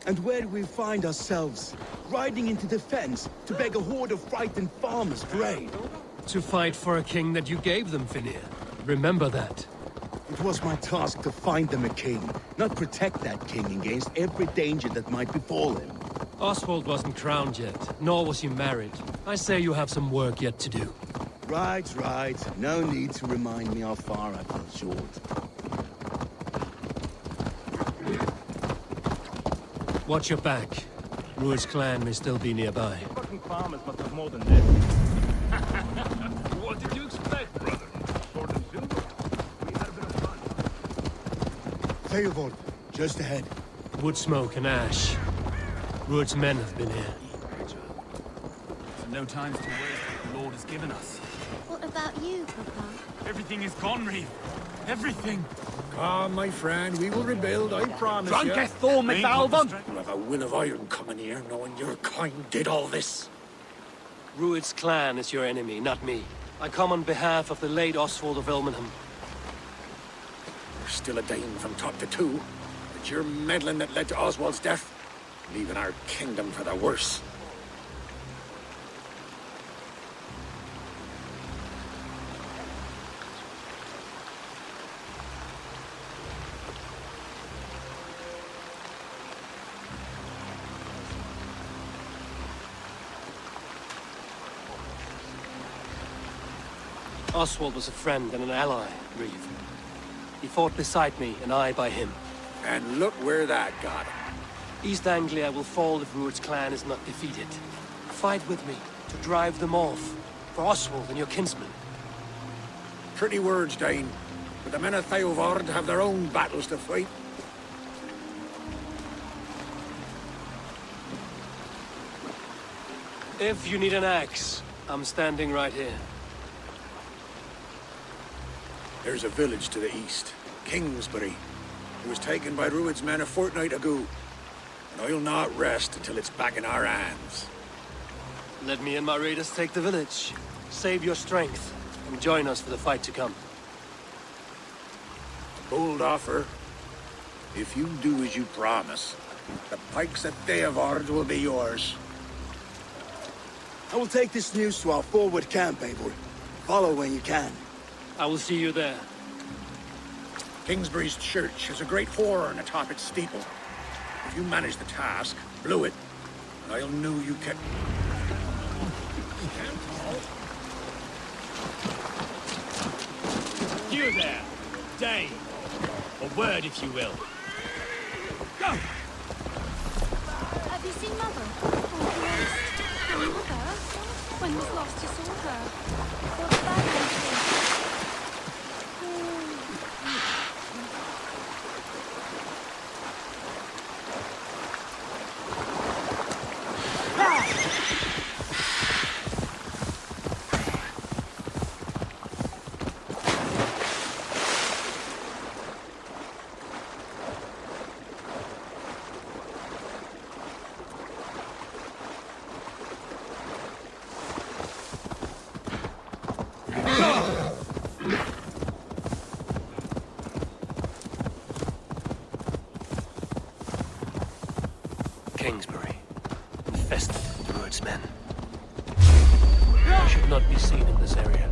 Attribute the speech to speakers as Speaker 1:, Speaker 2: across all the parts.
Speaker 1: And where do we find ourselves? Riding into the fence to beg a horde of frightened farmers for aid.
Speaker 2: To fight for a king that you gave them, Finir. Remember that.
Speaker 1: It was my task to find them a king, not protect that king against every danger that might befall him.
Speaker 2: Oswald wasn't crowned yet, nor was he married. I say you have some work yet to do.
Speaker 1: Right, right. No need to remind me how far I fell short.
Speaker 2: Watch your back. Rued's clan may still be nearby.
Speaker 3: Fucking farmers must have more than this. What did you expect, brother? Sword and silver? We had a bit of fun.
Speaker 1: Theobald, just ahead.
Speaker 2: Wood smoke and ash. Rued's men have been here.
Speaker 4: No time to waste what the Lord has given us.
Speaker 5: What about you, Papa?
Speaker 4: Everything is gone, Reeve. Everything.
Speaker 6: Calm, my friend. We will rebuild, I promise you.
Speaker 4: Drunkest Thorn McAlbon!
Speaker 6: You'll have a will of iron coming here, knowing your kind did all this.
Speaker 2: Rued's clan is your enemy, not me. I come on behalf of the late Oswald of Ilmenham.
Speaker 6: You're still a Dane from top to two. It's your meddling that led to Oswald's death, leaving our kingdom for the worse.
Speaker 2: Oswald was a friend and an ally, Reeve. He fought beside me, and I by him.
Speaker 6: And look where that got him.
Speaker 2: East Anglia will fall if Rued's clan is not defeated. Fight with me, to drive them off. For Oswald and your kinsmen.
Speaker 6: Pretty words, Dane. But the men of Theovard have their own battles to fight.
Speaker 2: If you need an axe, I'm standing right here.
Speaker 6: There's a village to the east, Kingsbury. It was taken by Rued's men a fortnight ago. And I'll not rest until it's back in our hands.
Speaker 2: Let me and my raiders take the village. Save your strength, and join us for the fight to come.
Speaker 6: Bold offer. If you do as you promise, the pikes at Theovard will be yours.
Speaker 1: I will take this news to our forward camp, Eivor. Follow when you can.
Speaker 2: I will see you there.
Speaker 6: Kingsbury's church has a great horn atop its steeple. If you manage the task, blow it, and I'll know you kept...
Speaker 3: You there, Dane. A word, if you will. Go!
Speaker 5: Have you seen Mother? Oh, yes. Your mother? When was last you saw her? What's that?
Speaker 2: Kingsbury, infested with Rued's men. I should not be seen in this area.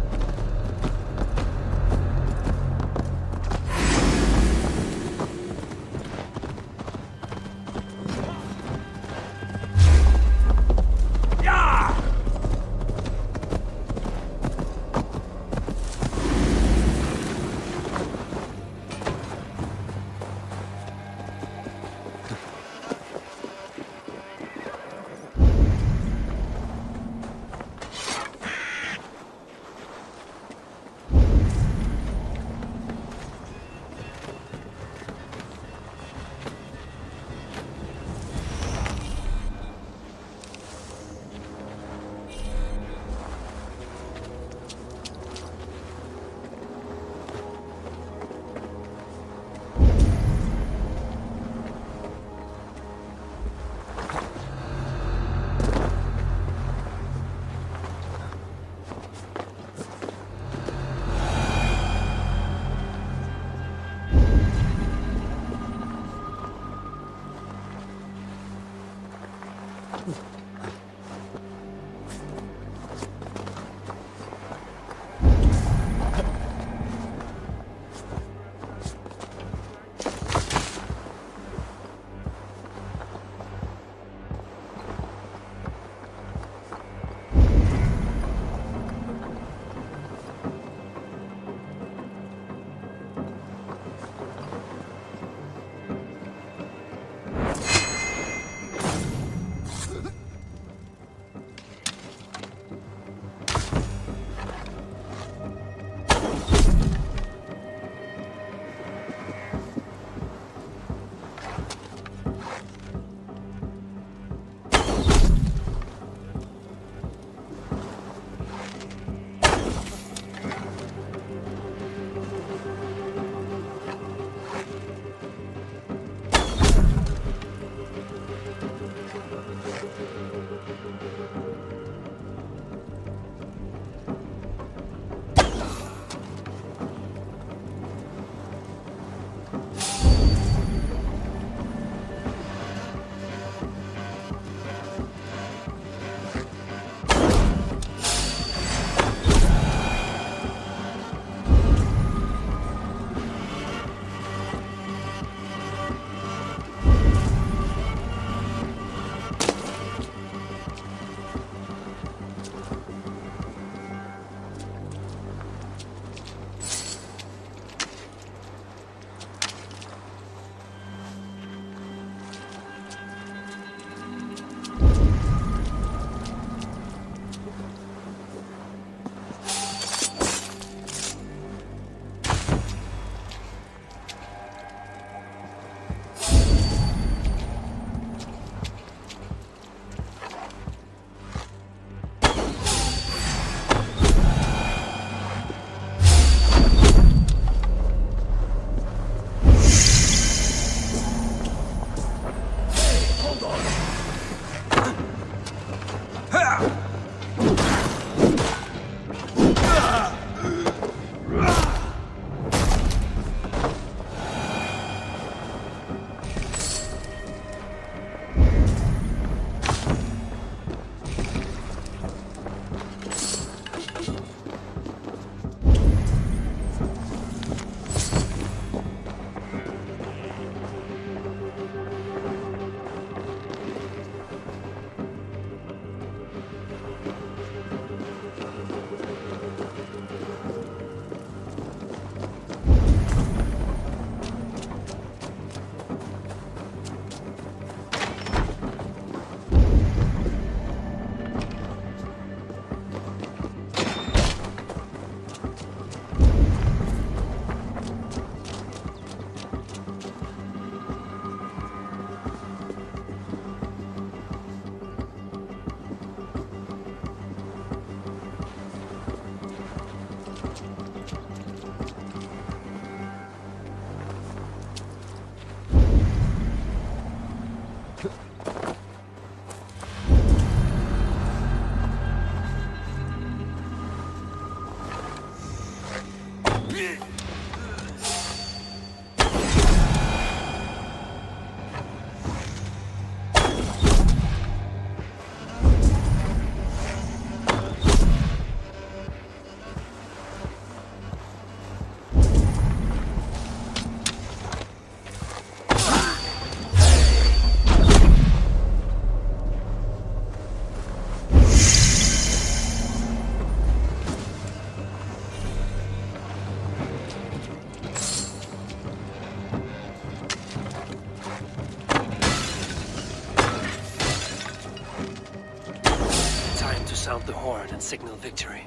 Speaker 2: Time to sound the horn and signal victory.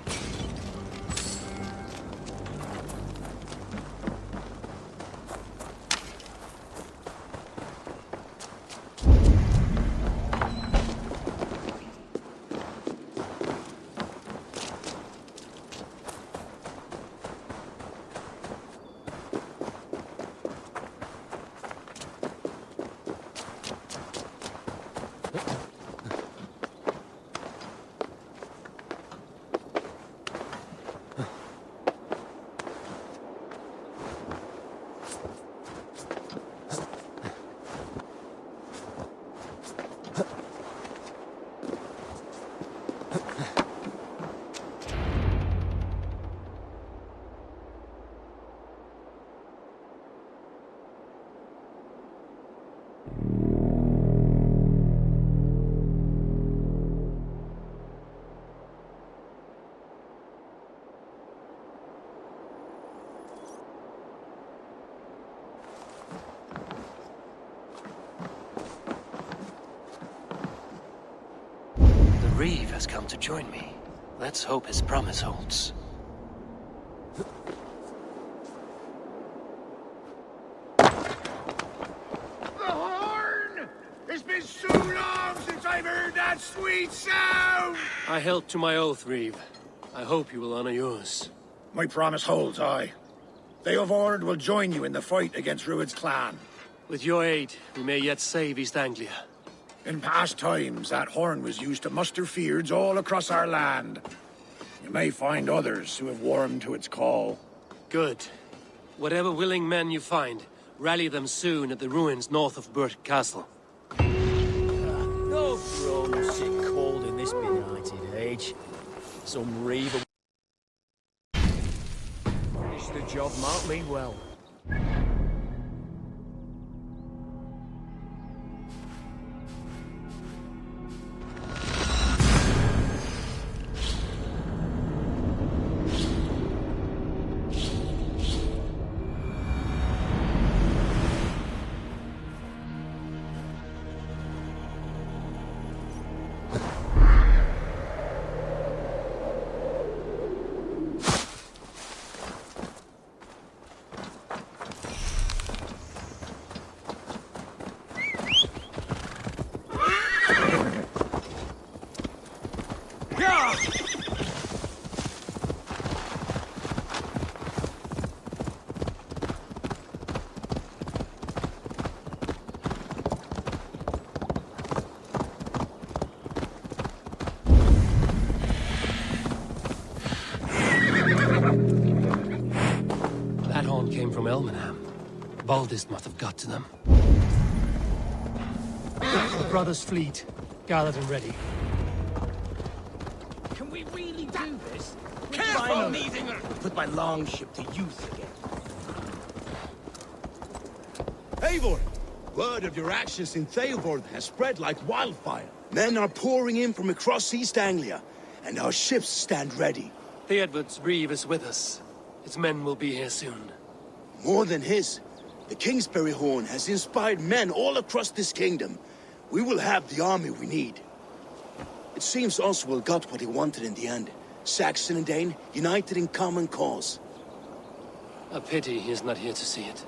Speaker 2: Reeve has come to join me. Let's hope his promise holds.
Speaker 6: The horn! It's been so long since I've heard that sweet sound!
Speaker 2: I held to my oath, Reeve. I hope you will honor yours.
Speaker 6: My promise holds, aye. They of Ord will join you in the fight against Rued's clan.
Speaker 2: With your aid, we may yet save East Anglia.
Speaker 6: In past times, that horn was used to muster fyrds all across our land. You may find others who have warmed to its call.
Speaker 2: Good. Whatever willing men you find, rally them soon at the ruins north of Burt Castle.
Speaker 3: No grown sick cold in this benighted age. Some reaver. Finish the job, mark me well.
Speaker 2: From Elmenham. Baldist must have got to them. The brothers' fleet, gathered and ready.
Speaker 3: Can we really do this?
Speaker 1: Careful, Neithinger! Put my longship to use again. Eivor! Word of your actions in Theobald has spread like wildfire. Men are pouring in from across East Anglia, and our ships stand ready.
Speaker 2: Theodward's Reeve is with us. His men will be here soon.
Speaker 1: More than his, the Kingsbury Horn has inspired men all across this kingdom. We will have the army we need. It seems Oswald got what he wanted in the end. Saxon and Dane united in common cause.
Speaker 2: A pity he is not here to see it.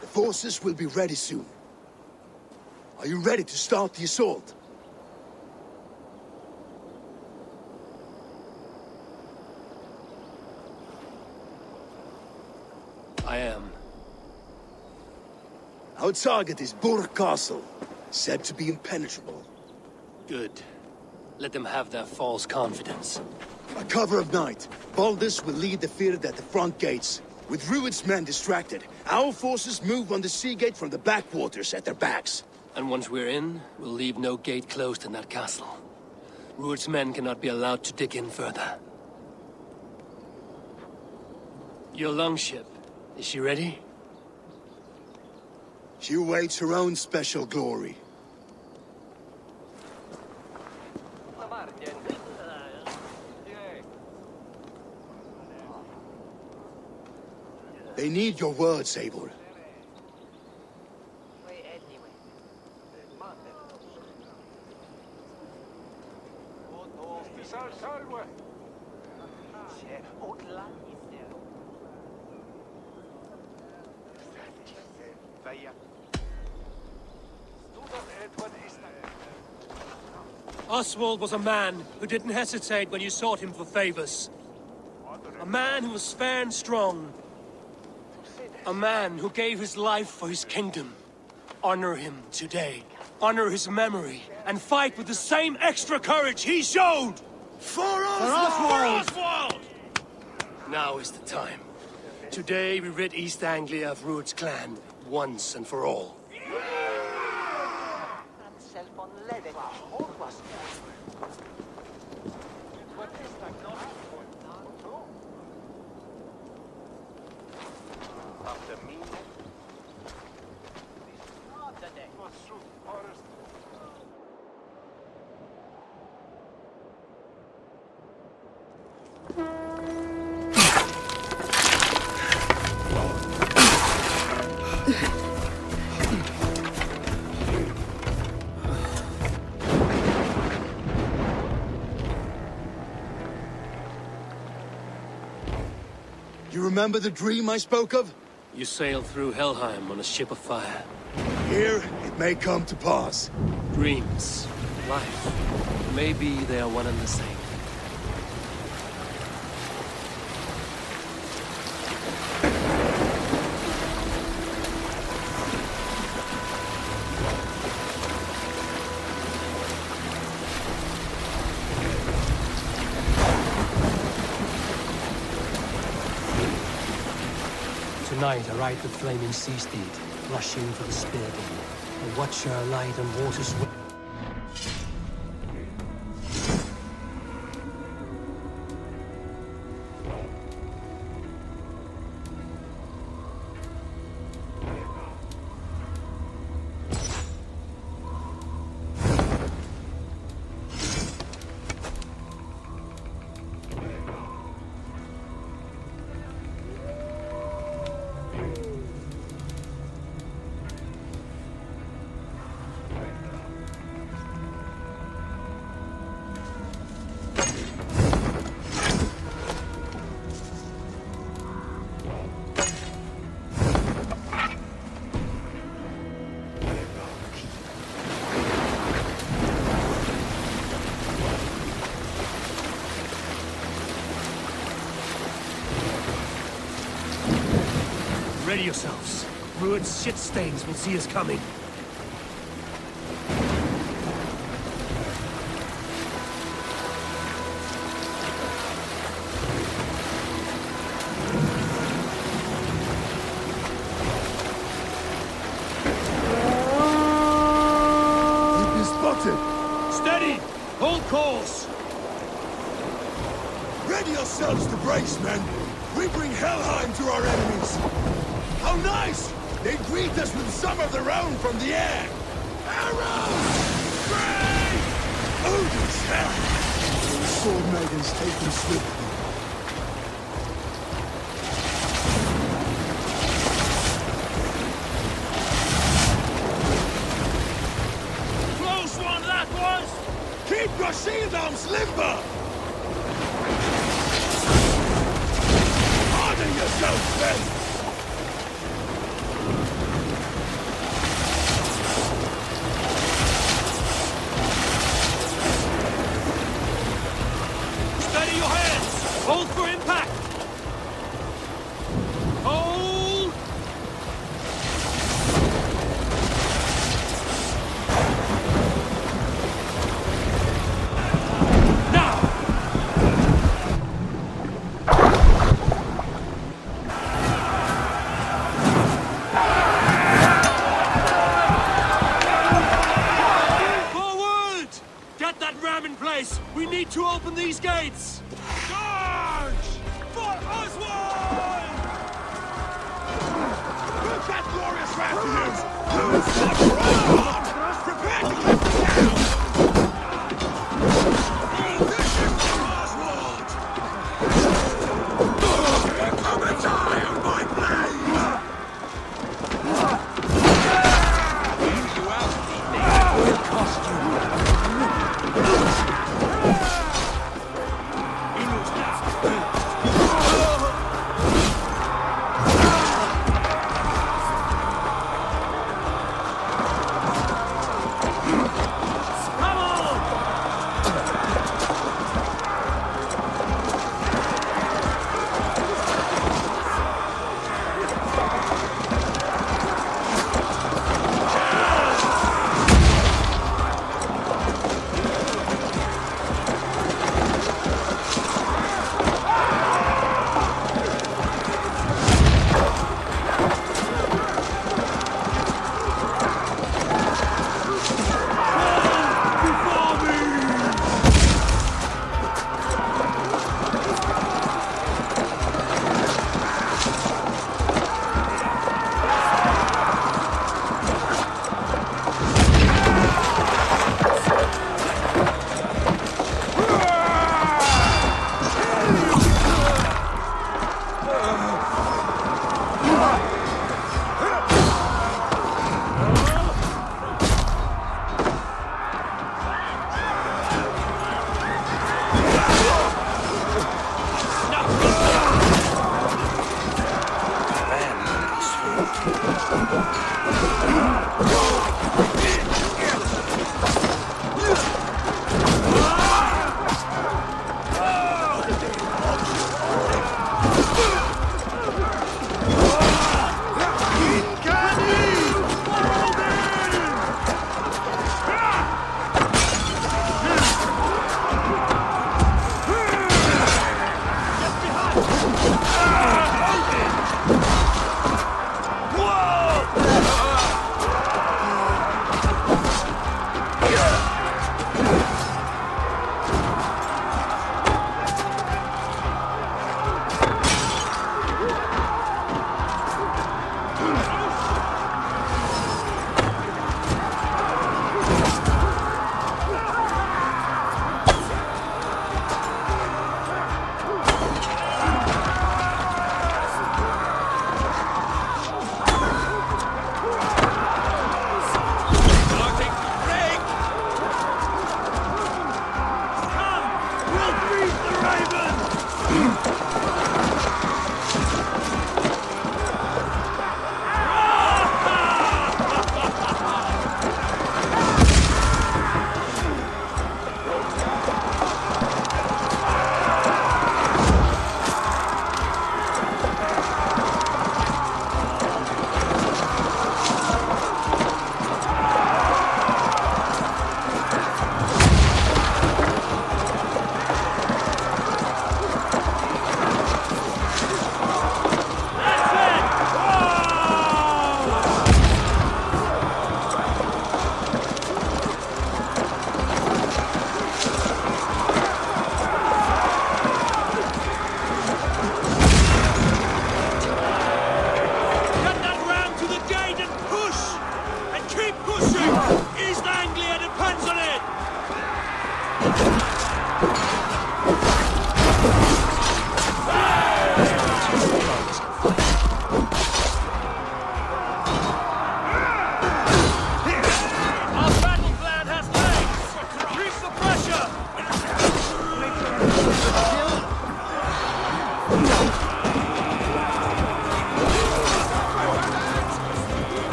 Speaker 1: The forces will be ready soon. Are you ready to start the assault?
Speaker 2: I am.
Speaker 1: Our target is Burt Castle, said to be impenetrable.
Speaker 2: Good. Let them have their false confidence.
Speaker 1: A cover of night. Baldus will lead the field at the front gates. With Rued's men distracted, our forces move on the sea gate from the backwaters at their backs.
Speaker 2: And once we're in, we'll leave no gate closed in that castle. Rued's men cannot be allowed to dig in further. Your longship, is she ready?
Speaker 1: She awaits her own special glory. They need your words, Eivor.
Speaker 2: Oswald was a man who didn't hesitate when you sought him for favors. A man who was fair and strong. A man who gave his life for his kingdom. Honor him today. Honor his memory. And fight with the same extra courage he showed!
Speaker 1: For Oswald!
Speaker 2: For Oswald! Now is the time. Today we rid East Anglia of Rued's clan, once and for all.
Speaker 1: You remember the dream I spoke of?
Speaker 2: You sailed through Helheim on a ship of fire.
Speaker 1: Here, it may come to pass.
Speaker 2: Dreams, life, maybe they are one and the same. Tonight I ride the flaming sea steed, rushing for the spear beam. A watcher light on waters. Ready yourselves. Rued's shit stains will see us coming.
Speaker 1: We've been spotted.
Speaker 2: Steady! Hold course!
Speaker 1: Ready yourselves to brace, men. We bring Helheim to our enemies. How nice! They greet us with some of their own from the air. Arrows! Brave! Odin's hell! The sword maidens take them swiftly.
Speaker 2: Close one, that was!
Speaker 1: Keep your shield arms limber! Harden yourselves, men!
Speaker 2: Steady your hands! Hold for impact! Hold! open these gates!
Speaker 4: Charge! For Oswald!
Speaker 1: Look at glorious raffians! Prepare to cut them down! This is for Oswald! Come and die on my blade! You out of these things will cost you.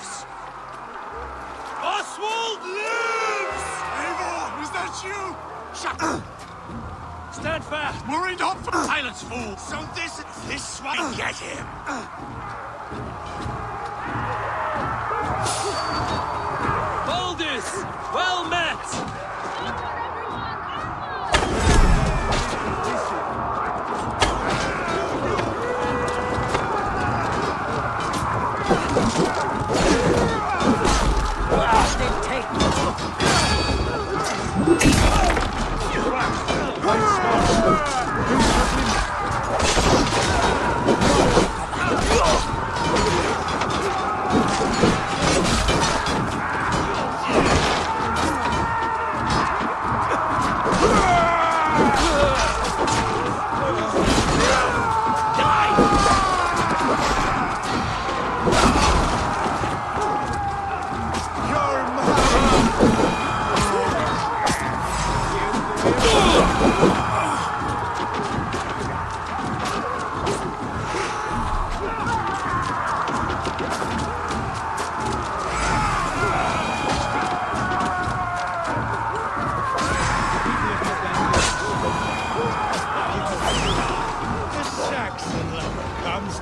Speaker 2: lives! Oswald lives!
Speaker 6: Eivor, is that you? Shut up!
Speaker 2: Stand fast!
Speaker 6: Worried up for
Speaker 2: Silence, fool!
Speaker 6: So this swine get him!
Speaker 2: Baldus! Well met!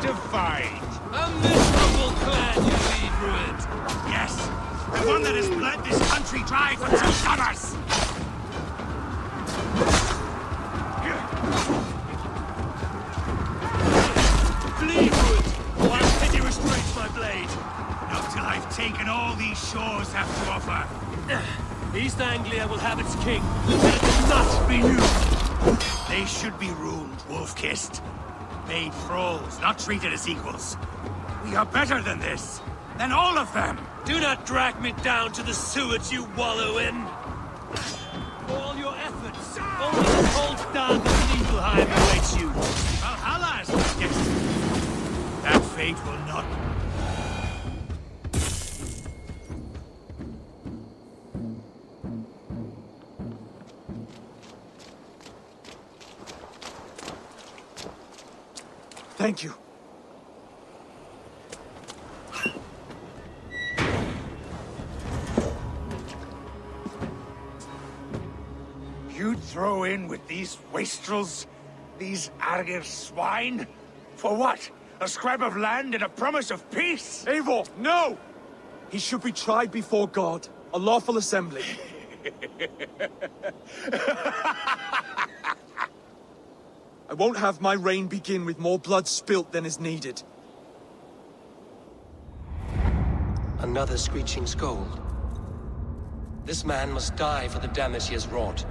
Speaker 4: To fight.
Speaker 2: A miserable clan you lead, Ruined.
Speaker 4: Yes, the one that has bled this country dry for 2 summers.
Speaker 2: Flee, Ruined, while pity restrains my blade.
Speaker 4: Not till I've taken all these shores have to offer.
Speaker 2: East Anglia will have its king, and it will not be you.
Speaker 4: They should be ruled, wolf-kissed. Made thralls, not treated as equals. We are better than this. Than all of them.
Speaker 2: Do not drag me down to the sewage you wallow in. For all your efforts, only the cold dark of Nibelheim awaits you.
Speaker 4: Valhalla is my destiny. That fate will not...
Speaker 6: Thank you.
Speaker 4: You'd throw in with these wastrels? These Argir swine? For what? A scrap of land and a promise of peace?
Speaker 7: Eivor, no! He should be tried before God, a lawful assembly. I won't have my reign begin with more blood spilt than is needed.
Speaker 2: Another screeching scold. This man must die for the damage he has wrought.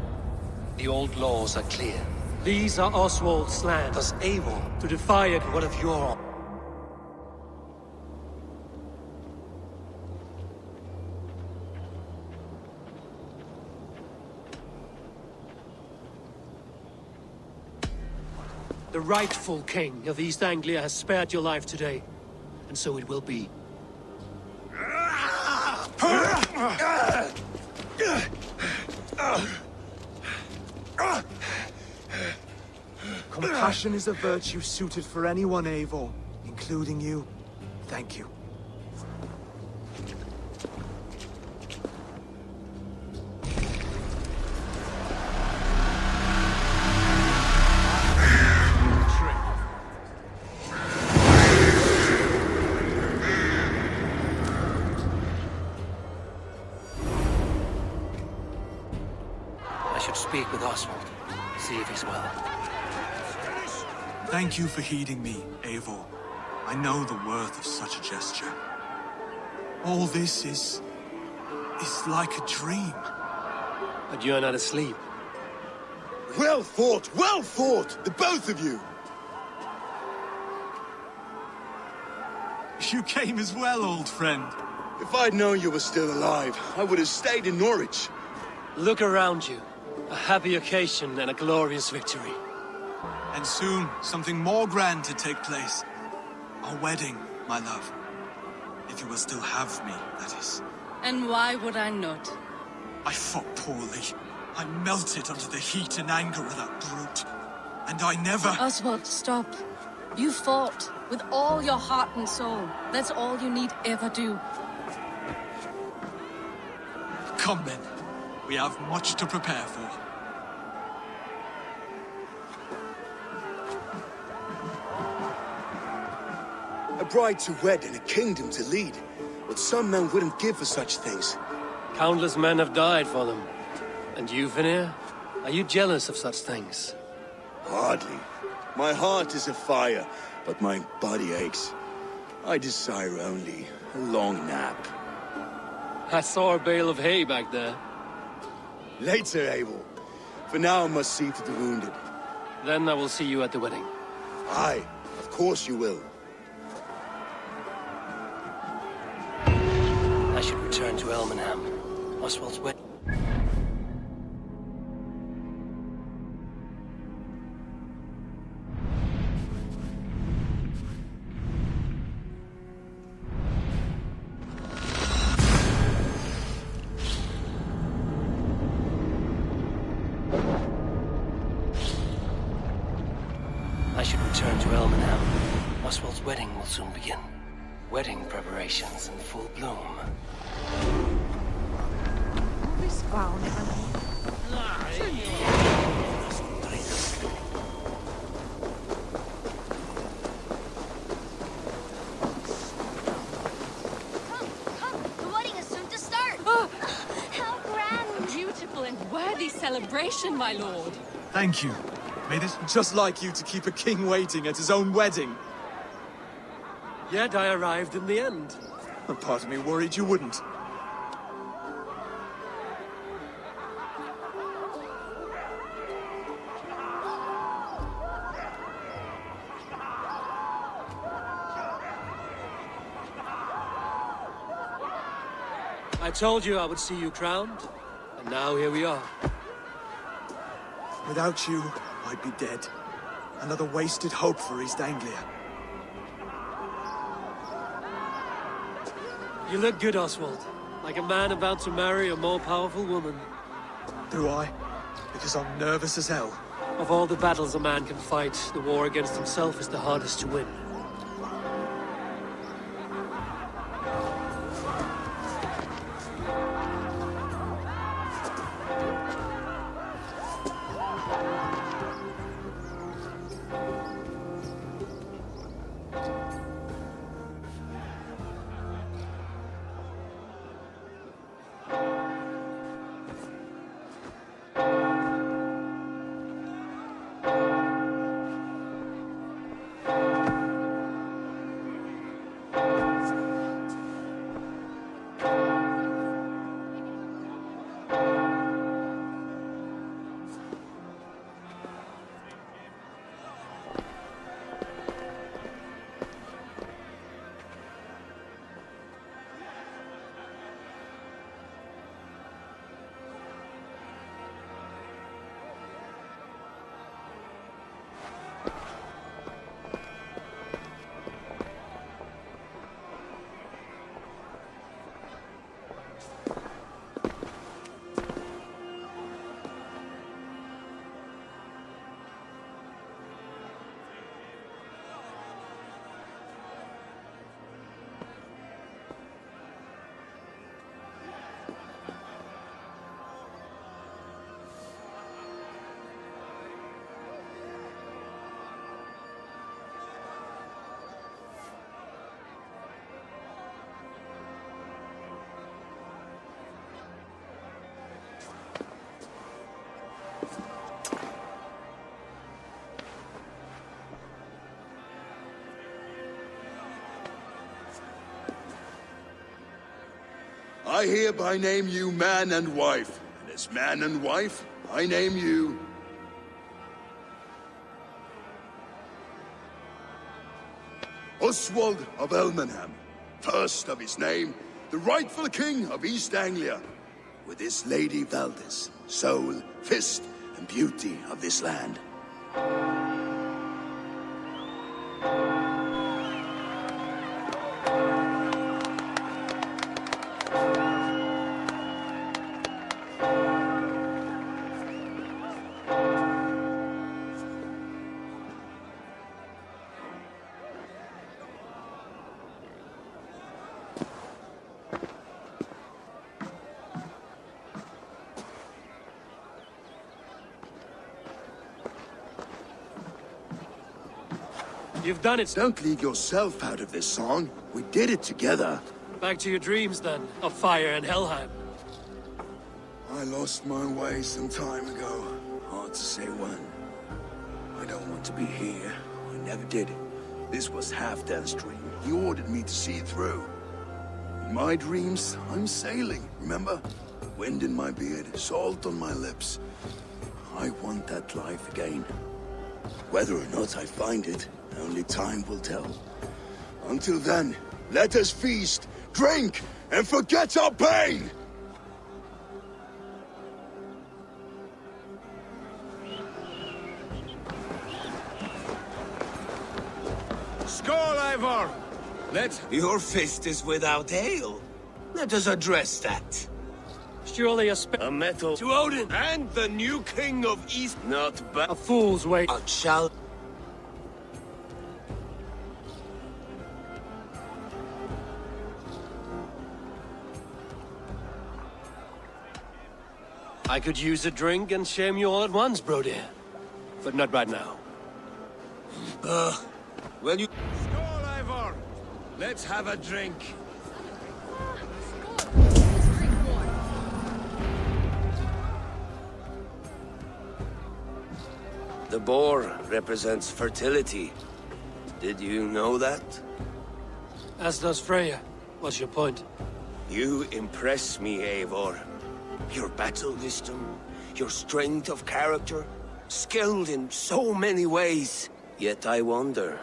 Speaker 2: The old laws are clear. These are Oswald's lands. Does Eivor to defy it one of your... The rightful king of East Anglia has spared your life today, and so it will be.
Speaker 7: Compassion is a virtue suited for anyone, Eivor, including you. Thank you.
Speaker 2: I should speak with Oswald, see if he's well.
Speaker 7: Thank you for heeding me, Eivor. I know the worth of such a gesture. All this is like a dream.
Speaker 2: But you're not asleep.
Speaker 1: Well fought, the both of you!
Speaker 7: You came as well, old friend.
Speaker 1: If I'd known you were still alive, I would have stayed in Norwich.
Speaker 2: Look around you. A happy occasion and a glorious victory.
Speaker 7: And soon, something more grand to take place. Our wedding, my love. If you will still have me, that is.
Speaker 8: And why would I not?
Speaker 7: I fought poorly. I melted under the heat and anger of that brute. And I never...
Speaker 8: Oswald, stop. You fought with all your heart and soul. That's all you need ever do.
Speaker 7: Come then. We have much to prepare for.
Speaker 1: A bride to wed and a kingdom to lead. What some men wouldn't give for such things.
Speaker 2: Countless men have died for them. And you, Vinir? Are you jealous of such things?
Speaker 1: Hardly. My heart is afire, but my body aches. I desire only a long nap.
Speaker 2: I saw a bale of hay back there.
Speaker 1: Later, Abel. For now, I must see to the wounded.
Speaker 2: Then I will see you at the wedding.
Speaker 1: Aye, of course you will.
Speaker 2: I should return to Elmenham. Oswald's wedding. I should return to Elmenham. Oswald's wedding will soon begin. Wedding preparations in full bloom.
Speaker 5: Come, the wedding is soon to start. How grand.
Speaker 8: Beautiful and worthy celebration, my lord.
Speaker 7: Thank you. May this...
Speaker 9: Just like you to keep a king waiting at his own wedding.
Speaker 2: Yet I arrived in the end.
Speaker 9: A part of me worried you wouldn't.
Speaker 2: I told you I would see you crowned, and now here we are.
Speaker 9: Without you, I'd be dead. Another wasted hope for East Anglia.
Speaker 2: You look good, Oswald. Like a man about to marry a more powerful woman.
Speaker 9: Do I? Because I'm nervous as hell.
Speaker 2: Of all the battles a man can fight, the war against himself is the hardest to win.
Speaker 1: I hereby name you man and wife, and as man and wife, I name you... Oswald of Elmenham, first of his name, the rightful king of East Anglia, with his lady Valdis, soul, fist, and beauty of this land.
Speaker 2: You've done it.
Speaker 1: Don't leave yourself out of this song. We did it together.
Speaker 2: Back to your dreams, then, of fire and Helheim.
Speaker 1: I lost my way some time ago. Hard to say when. I don't want to be here. I never did. This was Halfdan's dream. He ordered me to see it through. In my dreams, I'm sailing, remember? Wind in my beard, salt on my lips. I want that life again. Whether or not I find it, only time will tell. Until then, let us feast, drink, and forget our pain!
Speaker 4: Skål, Eivor!
Speaker 10: Your fist is without ale. Let us address that.
Speaker 2: Surely
Speaker 10: A metal
Speaker 2: to Odin!
Speaker 10: and the new king of East. Not bad.
Speaker 2: A fool's way.
Speaker 10: Shall.
Speaker 2: I could use a drink and shame you all at once, bro dear. But not right now.
Speaker 10: Well, you.
Speaker 4: Skål, Eivor! Let's have a drink.
Speaker 10: The boar represents fertility. Did you know that?
Speaker 2: As does Freya. What's your point?
Speaker 10: You impress me, Eivor. Your battle wisdom, your strength of character, skilled in so many ways. Yet I wonder,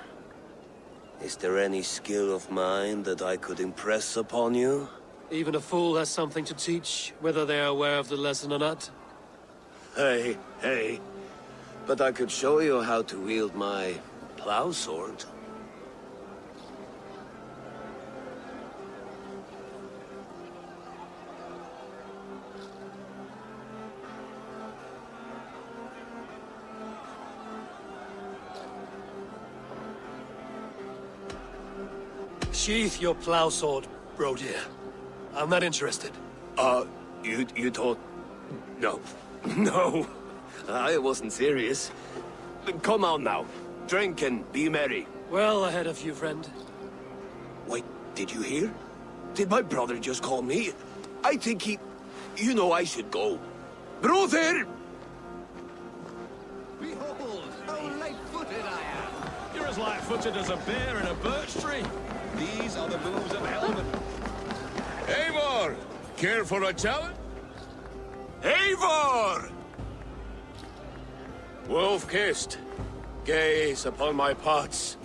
Speaker 10: is there any skill of mine that I could impress upon you?
Speaker 2: Even a fool has something to teach, whether they are aware of the lesson or not.
Speaker 10: Hey. But I could show you how to wield my plow sword.
Speaker 2: Sheath your plow sword, bro dear. I'm not interested.
Speaker 10: You thought... No. No. I wasn't serious. Come on now. Drink and be merry.
Speaker 2: Well ahead of you, friend.
Speaker 10: Wait, did you hear? Did my brother just call me? I think he... You know I should go. Brother!
Speaker 3: Behold, how light-footed I am. You're as light-footed as a bear in a birch tree. These are the moves of Elven.
Speaker 4: Eivor! Care for a challenge?
Speaker 10: Eivor!
Speaker 2: Wolf-kissed. Gaze upon my parts.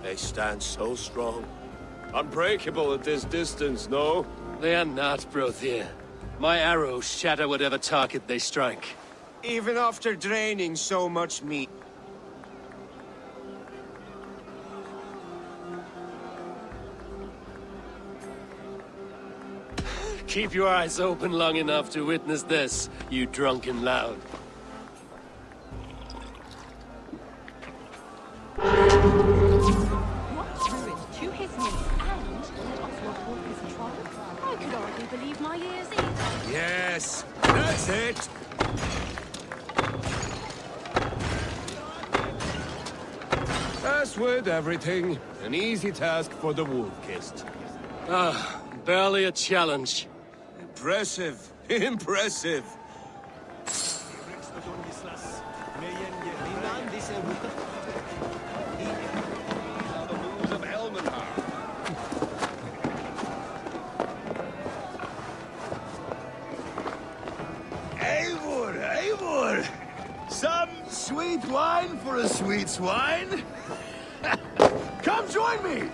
Speaker 2: They stand so strong. Unbreakable at this distance, no? They are not, bro dear. My arrows shatter whatever target they strike.
Speaker 10: Even after draining so much meat.
Speaker 2: Keep your eyes open long enough to witness this, you drunken loud.
Speaker 5: What ruin to his niece and let Oswald walk his trial? I could hardly believe my ears either.
Speaker 4: Yes, that's it.
Speaker 2: As with everything, an easy task for the wolf-kissed. Barely a challenge.
Speaker 10: Impressive. Impressive.
Speaker 1: Eivor! Some sweet wine for a sweet swine? Come join me!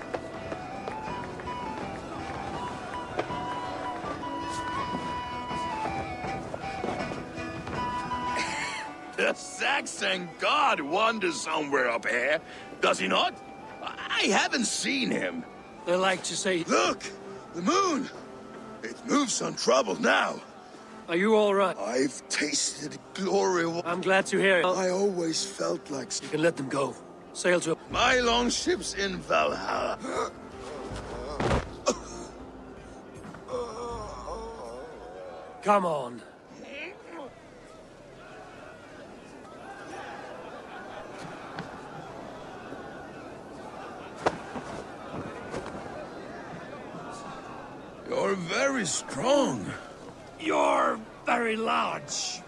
Speaker 1: The Saxon god wanders somewhere up here, does he not? I haven't seen him.
Speaker 2: They like to say...
Speaker 1: Look! The moon! It moves untroubled now.
Speaker 2: Are you all right?
Speaker 1: I've tasted glory.
Speaker 2: I'm glad to hear it.
Speaker 1: I always felt like...
Speaker 2: You can let them go. Sail to...
Speaker 1: My longship's in Valhalla.
Speaker 2: Come on.
Speaker 1: You're very strong.
Speaker 4: You're very large.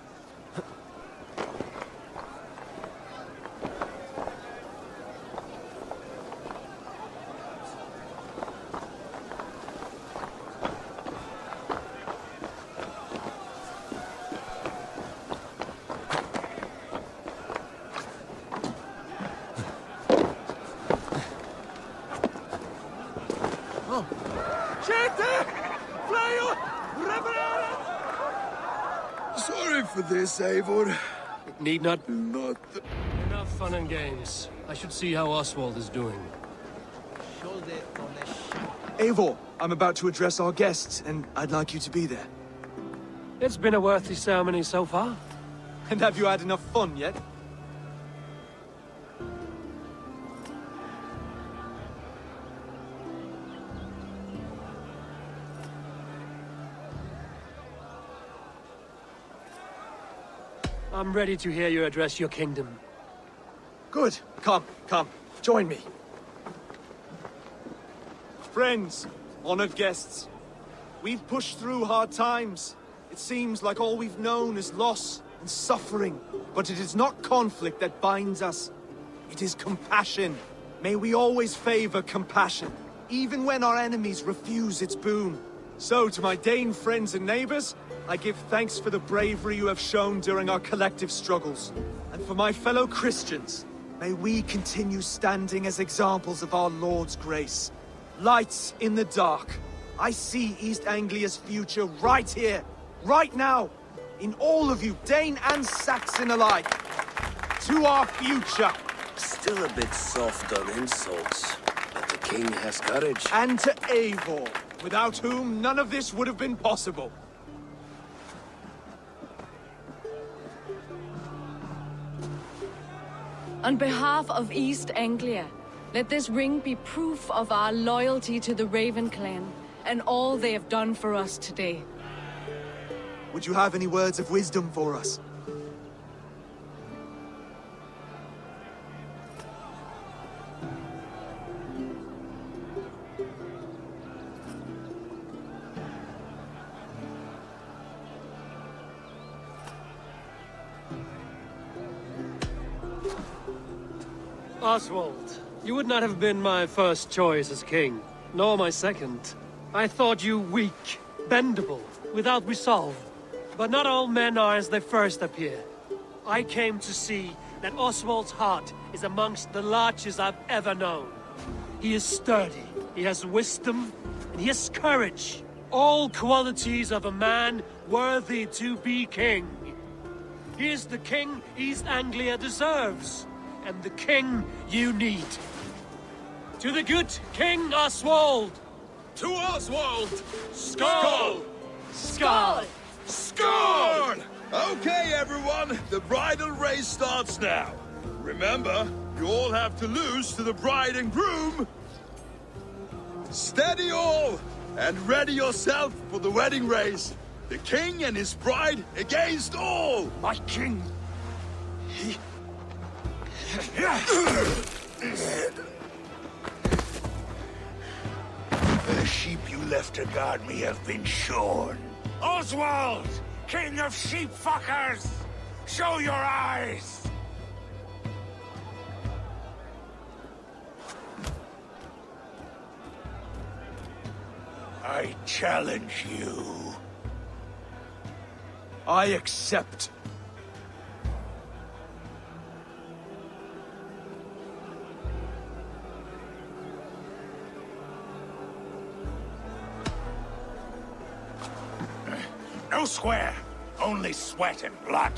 Speaker 1: Sorry for this, Eivor.
Speaker 2: It need not.
Speaker 1: Not
Speaker 2: Enough fun and games. I should see how Oswald is doing.
Speaker 9: Eivor, I'm about to address our guests, and I'd like you to be there.
Speaker 2: It's been a worthy ceremony so far.
Speaker 9: And have you had enough fun yet?
Speaker 2: I'm ready to hear you address your kingdom.
Speaker 9: Good. Come. Join me. Friends, honored guests, we've pushed through hard times. It seems like all we've known is loss and suffering. But it is not conflict that binds us. It is compassion. May we always favor compassion, even when our enemies refuse its boon. So, to my Dane friends and neighbors, I give thanks for the bravery you have shown during our collective struggles. And for my fellow Christians, may we continue standing as examples of our Lord's grace. Lights in the dark. I see East Anglia's future right here, right now, in all of you, Dane and Saxon alike. To our future.
Speaker 10: Still a bit soft on insults, but the king has courage.
Speaker 9: And to Eivor, without whom none of this would have been possible.
Speaker 8: On behalf of East Anglia, let this ring be proof of our loyalty to the Raven clan and all they have done for us today.
Speaker 9: Would you have any words of wisdom for us?
Speaker 2: Oswald, you would not have been my first choice as king, nor my second. I thought you weak, bendable, without resolve. But not all men are as they first appear. I came to see that Oswald's heart is amongst the largest I've ever known. He is sturdy, he has wisdom, and he has courage. All qualities of a man worthy to be king. He is the king East Anglia deserves. And the king you need. To the good King Oswald!
Speaker 3: To Oswald!
Speaker 2: Skull!
Speaker 8: Skull!
Speaker 3: Skull! Okay, everyone, the bridal race starts now. Remember, you all have to lose to the bride and groom. Steady all, and ready yourself for the wedding race. The king and his bride against all.
Speaker 4: My king. The sheep you left to guard me have been shorn. Oswald! King of sheep fuckers! Show your eyes! I challenge you.
Speaker 9: I accept.
Speaker 4: No square, only sweat and blood.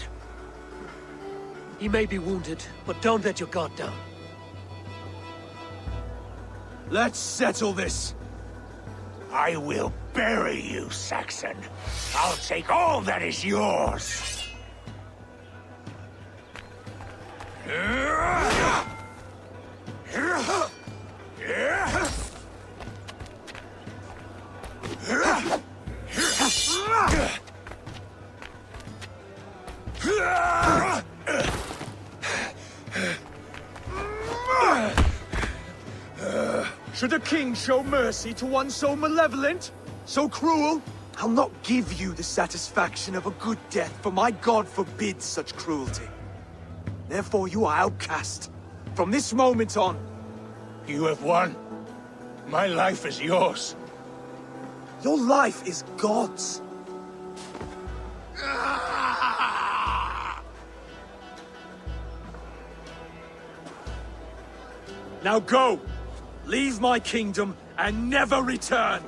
Speaker 2: He may be wounded, but don't let your guard down.
Speaker 9: Let's settle this.
Speaker 4: I will bury you, Saxon. I'll take all that is yours.
Speaker 9: Should a king show mercy to one so malevolent? So cruel? I'll not give you the satisfaction of a good death, for my god forbids such cruelty. Therefore you are outcast. From this moment on.
Speaker 4: You have won. My life is yours.
Speaker 9: Your life is God's. Now go! Leave my kingdom and never return!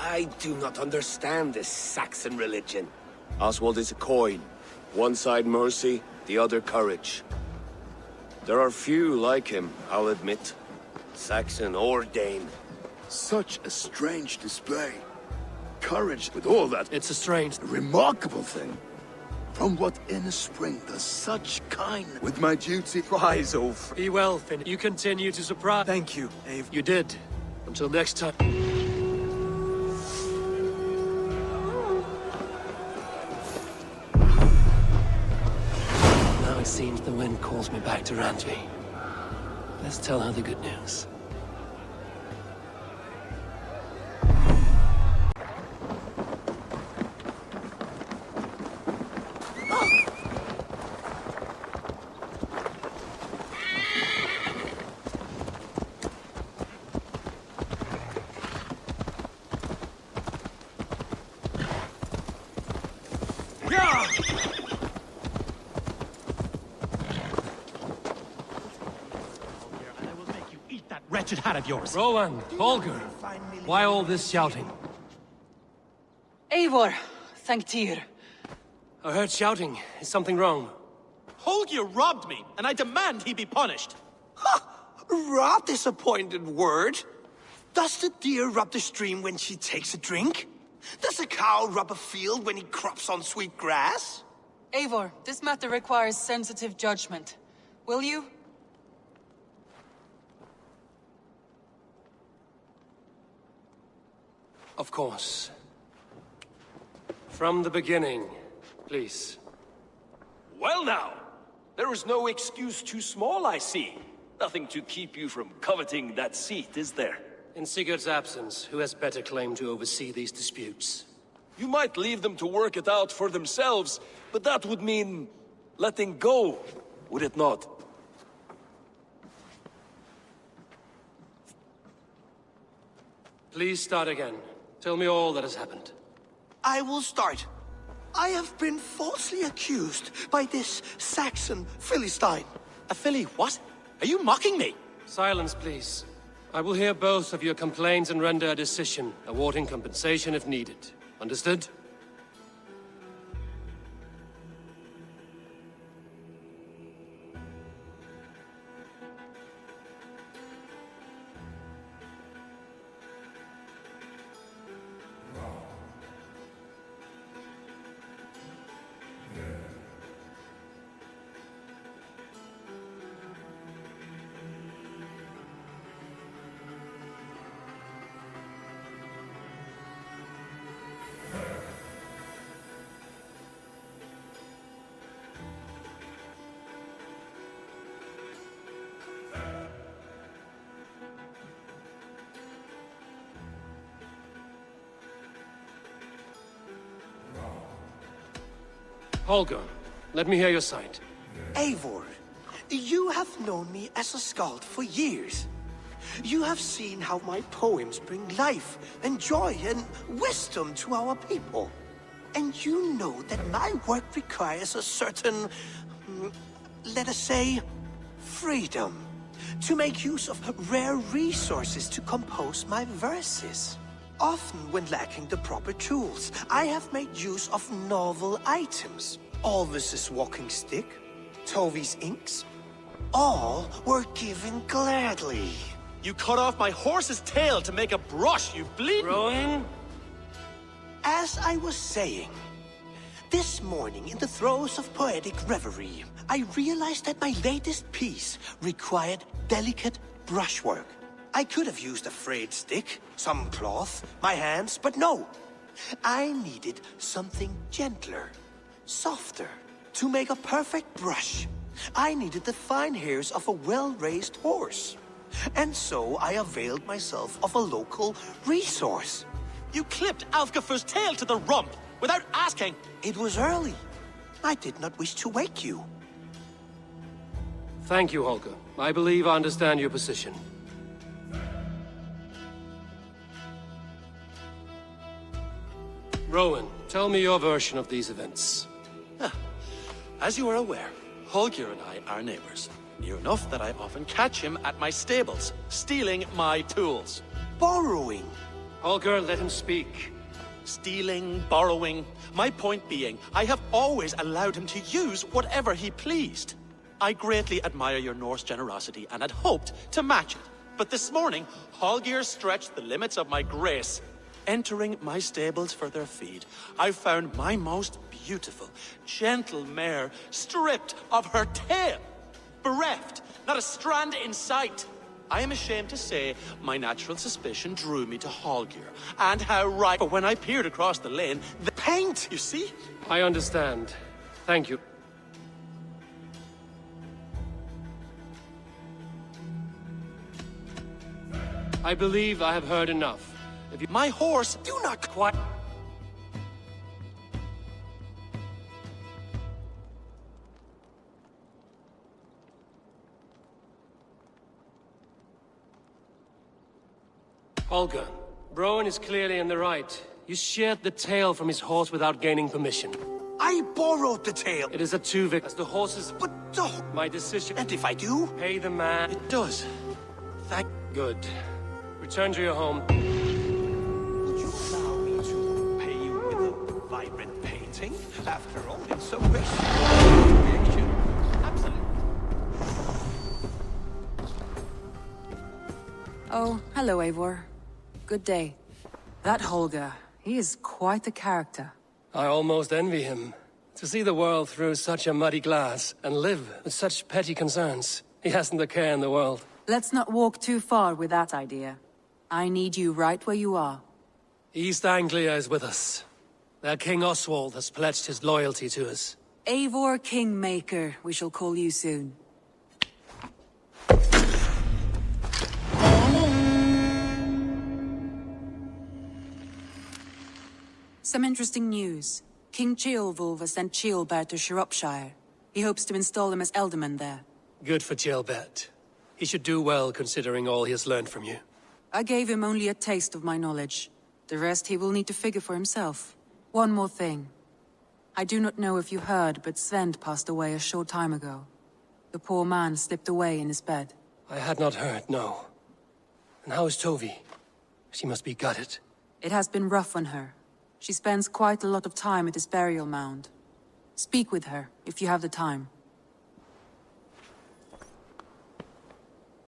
Speaker 10: I do not understand this Saxon religion. Oswald is a coin. One side mercy, the other courage. There are few like him, I'll admit. Saxon or Dane.
Speaker 1: Such a strange display. Courage with all that.
Speaker 2: It's a strange...
Speaker 1: Remarkable thing. From what inner spring does such kindness with my duty
Speaker 9: Rise, old friend.
Speaker 2: Be well, Finn. You continue to surprise...
Speaker 9: Thank you, Ave.
Speaker 2: You did. Until next time. Now it seems the wind calls me back to Randvi. Let's tell her the good news.
Speaker 11: Wretched hat of yours.
Speaker 2: Rowan, Holger, why all this shouting?
Speaker 12: Eivor, thank Tyr.
Speaker 2: I heard shouting. Is something wrong?
Speaker 11: Holger robbed me, and I demand he be punished.
Speaker 13: Rot disappointed word. Does the deer rub the stream when she takes a drink? Does a cow rub a field when he crops on sweet grass?
Speaker 12: Eivor, this matter requires sensitive judgment. Will you?
Speaker 2: Of course. From the beginning, please.
Speaker 14: Well now, there is no excuse too small, I see. Nothing to keep you from coveting that seat, is there?
Speaker 2: In Sigurd's absence, who has better claim to oversee these disputes?
Speaker 14: You might leave them to work it out for themselves, but that would mean letting go, would it not?
Speaker 2: Please start again. Tell me all that has happened.
Speaker 13: I will start. I have been falsely accused by this Saxon Philistine.
Speaker 11: A Philly what? Are you mocking me?
Speaker 2: Silence, please. I will hear both of your complaints and render a decision, awarding compensation if needed. Understood? Holger, let me hear your side.
Speaker 13: Eivor, you have known me as a skald for years. You have seen how my poems bring life and joy and wisdom to our people. And you know that my work requires a certain, let us say, freedom. To make use of rare resources to compose my verses. Often when lacking the proper tools, I have made use of novel items. Alvis's walking stick, Tovi's inks, all were given gladly.
Speaker 11: You cut off my horse's tail to make a brush, you bleeding...
Speaker 2: Rowan?
Speaker 13: As I was saying, this morning in the throes of poetic reverie, I realized that my latest piece required delicate brushwork. I could have used a frayed stick, some cloth, my hands, but no. I needed something gentler, softer. To make a perfect brush, I needed the fine hairs of a well-raised horse. And so I availed myself of a local resource.
Speaker 11: You clipped Alfgafu's tail to the rump without asking.
Speaker 13: It was early. I did not wish to wake you.
Speaker 2: Thank you, Holger. I believe I understand your position. Rowan, tell me your version of these events.
Speaker 11: As you are aware, Holger and I are neighbors. Near enough that I often catch him at my stables, stealing my tools.
Speaker 13: Borrowing.
Speaker 2: Holger, let him speak.
Speaker 11: Stealing, borrowing. My point being, I have always allowed him to use whatever he pleased. I greatly admire your Norse generosity and had hoped to match it. But this morning, Holger stretched the limits of my grace. Entering my stables for their feed, I found my most beautiful, gentle mare stripped of her tail. Bereft, not a strand in sight. I am ashamed to say my natural suspicion drew me to Holger. And how right, but when I peered across the lane, the paint, you see?
Speaker 2: I understand. Thank you. I believe I have heard enough. If you...
Speaker 11: My horse, do not quite...
Speaker 2: Holger, Rowan is clearly in the right. You sheared the tail from his horse without gaining permission.
Speaker 13: I borrowed the tail.
Speaker 2: It is a two-vic as the horse's...
Speaker 13: But
Speaker 2: my decision...
Speaker 13: And if I do?
Speaker 2: Pay the man...
Speaker 11: It does.
Speaker 2: Thank... Good. Return to your home.
Speaker 13: Would you allow me to pay you with a vibrant painting? After all, it's so reaction.
Speaker 11: Absolutely.
Speaker 15: Oh, hello, Eivor. Good day. That Holger, he is quite a character.
Speaker 2: I almost envy him. To see the world through such a muddy glass and live with such petty concerns. He hasn't a care in the world.
Speaker 15: Let's not walk too far with that idea. I need you right where you are.
Speaker 2: East Anglia is with us. Their King Oswald has pledged his loyalty to us.
Speaker 15: Eivor Kingmaker, we shall call you soon. Some interesting news. King Ceolwulf has sent Ceolbert to Shropshire. He hopes to install him as Elderman there.
Speaker 2: Good for Ceolbert. He should do well considering all he has learned from you.
Speaker 15: I gave him only a taste of my knowledge. The rest he will need to figure for himself. One more thing. I do not know if you heard, but Svend passed away a short time ago. The poor man slipped away in his bed.
Speaker 2: I had not heard, no. And how is Tovi? She must be gutted.
Speaker 15: It has been rough on her. She spends quite a lot of time at his burial mound. Speak with her, if you have the time.